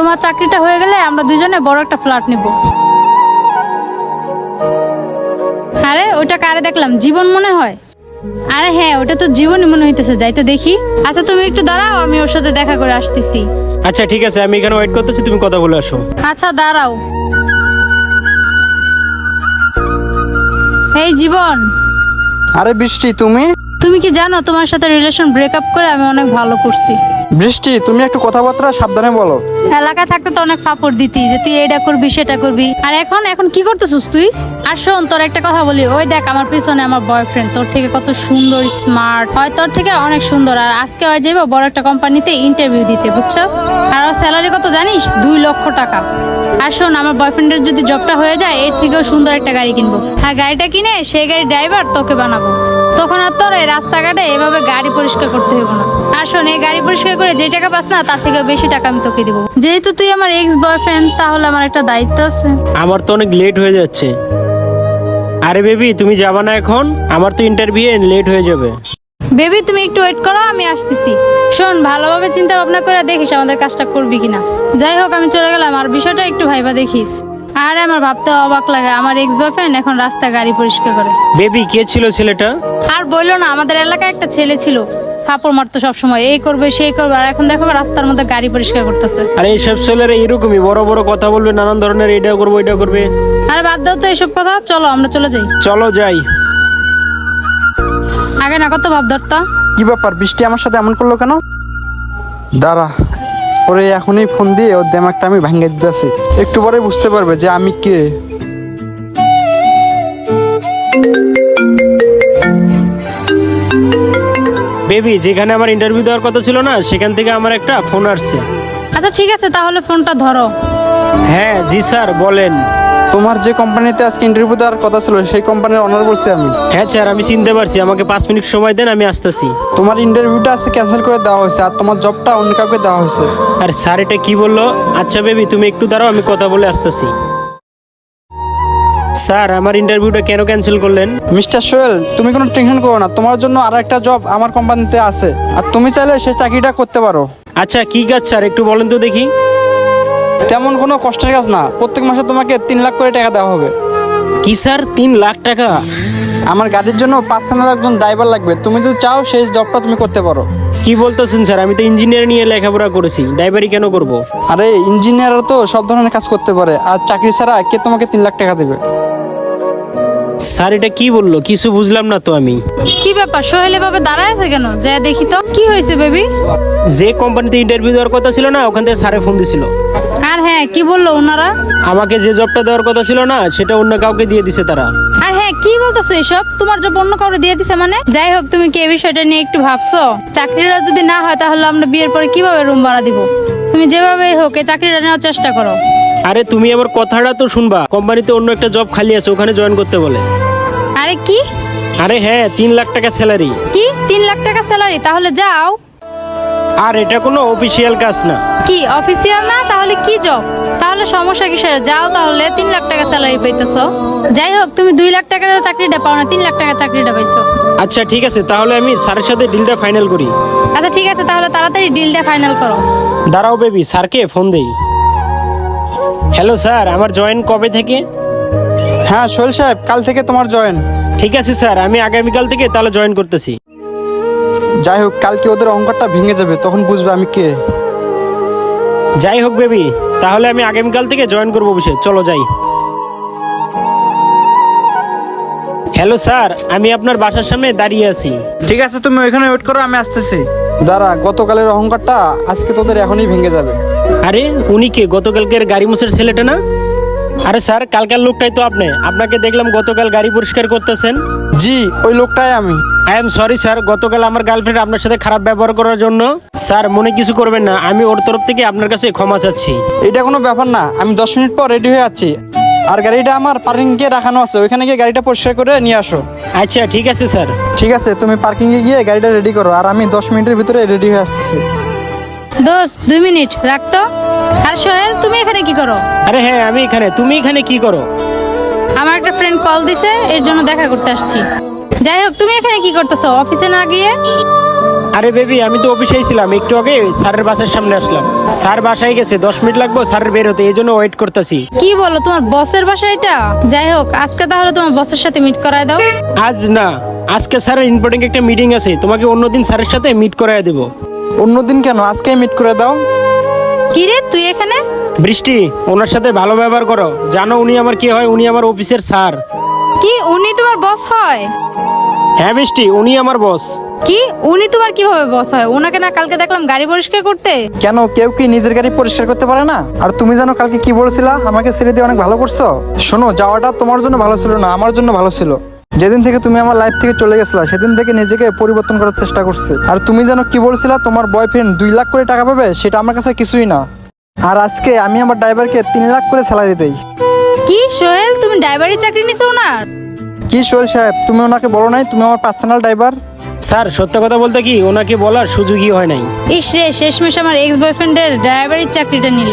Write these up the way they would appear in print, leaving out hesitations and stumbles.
তোমার চাকরিটা হয়ে গেলে আমরা দুজনে বড় একটা ফ্ল্যাট নিব। আরে ওটা কারে দেখলাম, জীবন মনে হয়? আরে হ্যাঁ, ওটা তো জীবনই মনে হইতেছে, যাই তো দেখি। আচ্ছা তুমি একটু দাঁড়াও, আমি ওর সাথে দেখা করে আসতেছি। আচ্ছা ঠিক আছে, আমি এখানে ওয়েট করতেছি, তুমি কথা বলে আসো। আচ্ছা দাঁড়াও। এই জীবন, আরে বৃষ্টি, তুমি? তুমি কি জানো তোমার সাথে রিলেশন ব্রেকআপ করে আমি অনেক ভালো করছি। বৃষ্টি, তুমি একটু কথাবার্তা সাবধানে বলো। এলাকায় থাকতে তো অনেক ফাপড় দিতি যে তুই এটা করবি সেটা করবি, আর এখন কি করতেছিস তুই? আর শোন, তোর একটা কথা বলি, ওই দেখ আমার পিছনে আমার বয়ফ্রেন্ড, তোর থেকে কত সুন্দর, স্মার্ট, হয় তোর থেকে অনেক সুন্দর। আর আজকে হয় যাইবো বড় একটা কোম্পানিতে ইন্টারভিউ দিতে, বুঝছস? আর ওর স্যালারি কত জানিস? 2 লক্ষ টাকা। আর শোন, আমার বয়ফ্রেন্ডের যদি জবটা হয়ে যায়, এর থেকেও সুন্দর একটা গাড়ি কিনবো, আর গাড়িটা কিনে সেই গাড়ির ড্রাইভার তোকে বানাবো। তখন আর তোর এই রাস্তাঘাটে এভাবে গাড়ি পরিষ্কার করতে হইব না। আর শোন, এই গাড়ি পরিষ্কার করে যে টাকা পাস না, তার থেকে বেশি টাকা আমি তোকে দিব। যেহেতু তুই আমার এক্স বয়ফ্রেন্ড, তাহলে আমার একটা দায়িত্ব আছে। আমার তো অনেক লেট হয়ে যাচ্ছে। আরে বেবি, তুমি যাবা না এখন? আমার তো ইন্টারভিউ লেট হয়ে যাবে। বেবি তুমি একটু ওয়েট করো, আমি আসতেছি। শোন, ভালোভাবে চিন্তা ভাবনা করে দেখিস আমাদের কাজটা করবি কিনা। যাই হোক, আমি চলে গেলাম, আর বিষয়টা একটু ভাইবা দেখিস। আরে আমার ভাবতে অবাক লাগে, আমার এক্স বয়ফ্রেন্ড এখন রাস্তায় গাড়ি পরিষ্কার করে। বেবি, কে ছিল ছেলেটা? আর বললো না, আমাদের এলাকায় একটা ছেলে ছিল, ফাপড় মারতো সবসময়, এই করবে সেই করবে, আর এখন দেখো রাস্তার মধ্যে গাড়ি পরিষ্কার করতেছে। আরে এইসব ছেলেরা এরকমই বড় বড় কথা বলবে, নানান ধরনের, এটা করবো ওইটা করবে। আরে বাদ দাও তো এসব কথা, চলো আমরা চলে যাই। চলো যাই। আগে না কত ভাব ধরতা। কি ব্যাপার, বৃষ্টি আমার সাথে এমন করলো কেন? দাঁড়া, ওরে এখনই ফোন দিয়ে ওর দেমাগটা আমি ভাঙিয়ে দিতেছি, একটু পরে বুঝতে পারবে যে আমি কে। বেবি, যেখানে আমার ইন্টারভিউ দেওয়ার কথা ছিল না, সেখান থেকে আমার একটা ফোন আসছে। আচ্ছা ঠিক আছে, তাহলে ফোনটা ধরো। হ্যাঁ জি স্যার, বলেন। তোমার যে কোম্পানিতে আজকে ইন্টারভিউ দেওয়ার কথা ছিল, সেই কোম্পানির অনার বলছি আমি। হ্যাঁ স্যার, আমি চিনতে পারছি, আমাকে 5 মিনিট সময় দেন, আমি আসতেছি। তোমার ইন্টারভিউটা আজকে ক্যান্সেল করে দেওয়া হয়েছে, আর তোমার জবটা অন্য কাউকে দেওয়া হয়েছে। আর স্যার এটা কি বললো? আচ্ছা বেবি, তুমি একটু দাঁড়াও, আমি কথা বলে আসতেছি। স্যার, আমার ইন্টারভিউটা কেন ক্যান্সেল করলেন? মিস্টার সোহেল, তুমি কোনো টেনশন করো না, তোমার জন্য আর একটা জব আমার কোম্পানিতে আছে, আর তুমি চাইলে সেই চাকরিটা করতে পারো। আচ্ছা কি কাজ স্যার, একটু বলেন তো দেখি। তেমন কোনো কষ্টের কাজ না, প্রত্যেক মাসে তোমাকে 3 লাখ করে টাকা দেওয়া হবে। কি স্যার, 3 লাখ টাকা? আমার গাড়ির জন্য পার্সোনাল একজন ড্রাইভার লাগবে, তুমি যদি চাও সেই জবটা তুমি করতে পারো। কি বলতেছেন স্যার, আমি তো ইঞ্জিনিয়ার নিয়ে লেখাপড়া করেছি, ড্রাইভারি কেন করব? আরে ইঞ্জিনিয়াররা তো সব ধরনের কাজ করতে পারে, আর চাকরি ছাড়া কে তোমাকে 3 লাখ টাকা দেবে? স্যার এটা কি বললো, কিছু বুঝলাম না তো আমি। কি ব্যাপার, সোহেল এভাবে দাঁড়ায় আছে কেন? যা দেখি তো কি হয়েছে বেবি। যে কোম্পানিতে ইন্টারভিউ দেওয়ার কথা ছিল না, ওখান থেকে স্যারে ফোন দিছিল। আর হ্যাঁ, কি বললো ওনারা? আমাকে যে জবটা দেওয়ার কথা ছিল না, সেটা অন্য কাউকে দিয়ে দিছে তারা। আর হ্যাঁ, কি বলতেছো এসব? তোমার জব অন্য কাউরে দিয়ে দিছে মানে? যাই হোক, তুমি কি এই বিষয়টা নিয়ে একটু ভাবছো? চাকরিটা যদি না হয়, তাহলে আমরা বিয়ের পরে কিভাবে রুম ভাড়া দিব? তুমি যেভাবে হোক এই চাকরিটা নেওয়ার চেষ্টা করো। আরে তুমি আমার কথাটা তো শুনবা, কোম্পানিতে অন্য একটা জব খালি আছে, ওখানে জয়েন করতে বলে। আরে কি? আরে হ্যাঁ, 3 লাখ টাকা স্যালারি। কি 3 লাখ টাকা স্যালারি? তাহলে যাও। আর এটা কোনো অফিসিয়াল কাজ না। কি অফিসিয়াল না? তাহলে কি জব? তাহলে সমস্যা কিসের? যাও তাহলে, 3 লাখ টাকা স্যালারি পাইতেছো। যাই হোক, তুমি 2 লাখ টাকার চাকরিটা পাও না, 3 লাখ টাকার চাকরিটা পাইছো। আচ্ছা ঠিক আছে, তাহলে আমি স্যারের সাথে ডিলটা ফাইনাল করি। আচ্ছা ঠিক আছে, তাহলে তাড়াতাড়ি ডিলটা ফাইনাল করো। দাঁড়াও বেবি, স্যারকে ফোন দেই। হ্যালো স্যার, আমার জয়েন কবে থেকে? হ্যাঁ সোহেল সাহেব, কাল থেকে তোমার জয়েন। ঠিক আছে স্যার, আমি আগামীকাল থেকে তাহলে জয়েন করতেছি। যাই হোক, কালকে ওদের অহংকারটা ভেঙে যাবে, তখন বুঝবে আমি কে। যাই হোক বেবি, তাহলে আমি আগামীকাল থেকে জয়েন করবো বসে, চলো যাই। হ্যালো স্যার, আমি আপনার বাসার সামনে দাঁড়িয়ে আছি। ঠিক আছে, তুমি ওইখানে ওয়েট করো, আমি আসতেছি। দাঁড়া, গতকালের অহংকারটা আজকে তোদের এখনই ভেঙে যাবে। আরে উনি কে? গতকালকের গাড়ি মোছার ছেলেটা না? আরে স্যার, কালকার লোকটাই তো আপনি। আপনাকে দেখলাম গতকাল গাড়ি পরিষ্কার করতেছেন। জি, ওই লোকটাই আমি। আই এম সরি স্যার, গতকাল আমার গার্লফ্রেন্ড আপনার সাথে খারাপ ব্যবহার করার জন্য। স্যার মনে কিছু করবেন না, আমি ওর তরফ থেকে আপনার কাছে ক্ষমা চাচ্ছি। এটা কোনো ব্যাপার না, আমি 10 মিনিট পর রেডি হয়ে যাচ্ছি, আর গাড়িটা আমার পার্কিংয়ে রাখানো আছে, ওইখানে গিয়ে গাড়িটা পরিষ্কার করে নিয়ে আসো। আচ্ছা ঠিক আছে স্যার। ঠিক আছে, তুমি পার্কিংয়ে গিয়ে গাড়িটা রেডি করো, আর আমি 10 মিনিটের ভিতরে রেডি হয়ে আসতেছি। দোস্ত 2 মিনিট রাখতো। আর সোহেল, তুমি এখানে কি করো? আরে হ্যাঁ, আমি এখানে, তুমি এখানে কি করো? আমার একটা ফ্রেন্ড কল দিছে, এর জন্য দেখা করতে আসছি। যাই হোক, তুমি এখানে কি করতেছো অফিসে না গিয়ে? আরে বেবি, আমি তো অফিসেই ছিলাম, একটু আগে স্যারের বাসার সামনে আসলাম। স্যার বাসায় গেছে, 10 মিনিট লাগবে স্যারের বের হতে, এই জন্য ওয়েট করতেছি। কি বলো, তোমার বসের বাসা এটা? যাই হোক, আজকে তাহলে তোমার বসের সাথে মিট করায় দাও। আজ না, আজকে স্যারের ইম্পর্টেন্ট একটা মিটিং আছে, তোমাকে অন্যদিন স্যারের সাথে মিট করায় দেবো। অন্যদিন কেন, আজকেই মিট করে দাও। কি রে তুই এখানে? বৃষ্টি, ওনার সাথে ভালো ব্যবহার করো, জানো উনি আমার কি হয়, উনি আমার অফিসের স্যার। কি উনি তোমার বস হয়? হ্যাঁ বৃষ্টি, উনি আমার বস। কি উনি তোমার কিভাবে বস হয়? ওনাকে না কালকে দেখলাম গাড়ি পরিষ্কার করতে। কেন, কেউ কি নিজের গাড়ি পরিষ্কার করতে পারে না? আর তুমি জানো কালকে কি বলছিলা, আমাকে ছেড়ে দিয়ে অনেক ভালো করছো। শোনো, যাওয়াটা তোমার জন্য ভালো ছিল না, আমার জন্য ভালো ছিল। যেদিন থেকে তুমি আমার লাইফ থেকে চলে গেছিলা, সেদিন থেকে নিজেকে পরিবর্তন করার চেষ্টা করছি। আর তুমি জানো কি বলছিলা, তোমার বয়ফ্রেন্ড 2 লাখ করে টাকা পাবে, সেটা আমার কাছে কিছুই না। আর আজকে আমি আমার ড্রাইভারকে 3 লাখ করে স্যালারি দেই। কি সোহেল, তুমি ড্রাইভারি চাকরি নিছো না? কি সোহেল সাহেব, তুমি ওনাকে বলো নাই তুমি আমার পার্সোনাল ড্রাইভার? স্যার, সত্য কথা বলতে কি, ওনাকে বলার সুযোগই হয় নাই। ইস রে, শেষমেশ আমার এক্স বয়ফ্রেন্ডের ড্রাইভারির চাকরিটা নিল।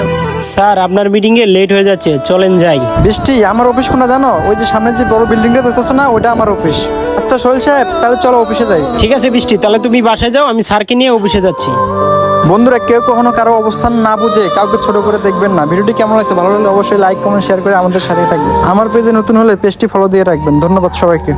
স্যার, আপনার মিটিং এ লেট হয়ে যাচ্ছে, চলেন যাই। বৃষ্টি, আমার অফিস কোনা জানো? ওই যে সামনে যে বড় বিল্ডিংটা দেখতেছো না, ওটা আমার অফিস। আচ্ছা সোহেল সাহেব, তাহলে চলো অফিসে যাই। ঠিক আছে বৃষ্টি, তাহলে তুমি বাসায় যাও, আমি স্যারকে নিয়ে অফিসে যাচ্ছি। বন্ধুরা, কেউ কখনো কারো অবস্থান না বুঝে কাউকে ছোট করে দেখবেন না। ভিডিওটি কেমন হয়েছে, ভালো লাগলে অবশ্যই লাইক কমেন্ট শেয়ার করে আমাদের সাথে থাকবেন। আমার পেজে নতুন হলে পেজটি ফলো দিয়ে রাখবেন। ধন্যবাদ সবাইকে।